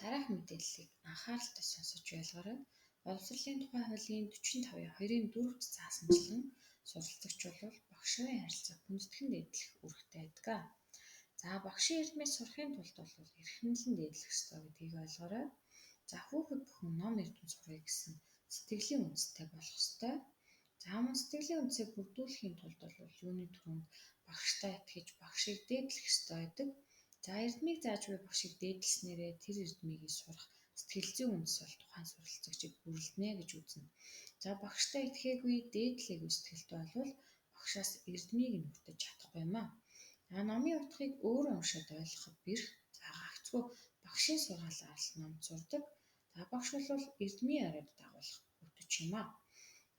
Дараах мэдээллийг анхааралтай сонсож байлгаарай. Боловсролын тухай хуулийн 45-2-4-т заасанчлан суралцагч бол багшийн харилцааг хүндэтгэн дээдлэх үүрэгтэй байдаг. За багшийн эрдмийг сурахын тулд бол эрхэмлэн дээдлэх ёстой гэдгийг ойлгоорой. За хүүхэд бүхэн ном эрдэм сургая гэсэн сэтгэлийн үндэстэй болох ёстой. За мөн сэтгэлийн үндсийг бүрдүүлэхийн тулд бол юуны түрүүнд багштай итгэж багшийг дээдлэх ёстой байдаг. За эрдмийг зааж буй багшийг дээдлснээрээ тэр эрдмийг сурах сэтгэл зүйн үндэс бол тухайн суралцагчид бүрэлдэнэ гэж үзнэ. За багштай итгээгүй дээдлээгүй сэтгэлтэй бол багшаас эрдмийг нь хүртэж чадахгүй юм аа. Номын утгыг өөрөө уншаад ойлгоход бэрх. За гагцгүй багшийн сургаалаар л номд сурдаг. За багш бол эрдмийн оройд дагуулах бүтэж юм аа.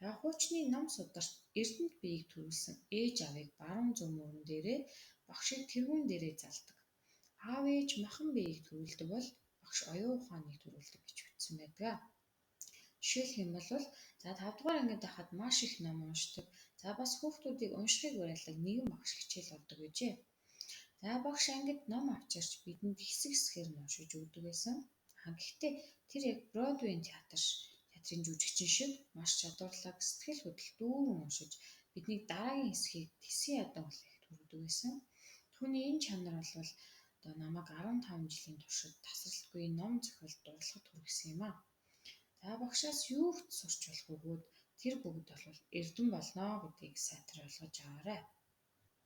За хуучны ном сударт эрдэмт биеийг төрүүлсэн ээж авыг баруун зүүн мөрөн дээрээ багшийг тэргүүн дээрээ залдаг. Аав ээж махан биеийг төрүүлдэг бол багш оюун ухааныг төрүүлдэг гэж бичсэн байдаг. Жишээлх юм бол за 5 дугаар ангид байхад маш их ном уншдаг. За бас хүүхдүүдийг уншихыг уриалдаг нэгэн багш хичээл ордог гэжээ. За багш ангид ном авчирч бидэнд хэсэг хэсгээр нь уншиж өгдөг байсан. Гэхдээ тэр яг Бродвейн театрын жүжигчин шиг маш чадварлаг сэтгэл хөдлөлт дүүрэн уншиж биднийг дараагийн хэсгийг тэсийн ядан хүлээхэд хүргэдэг байсан. Түүний энэ чанар бол намайг 15 жилийн туршид тасралтгүй ном зохиолд дурлахад хүргэсэн юм аа. За багшаас юу ч сурч болох бөгөөд тэр бүгд бол эрдэм болно гэдгийг сайтар ойлгож аваарай.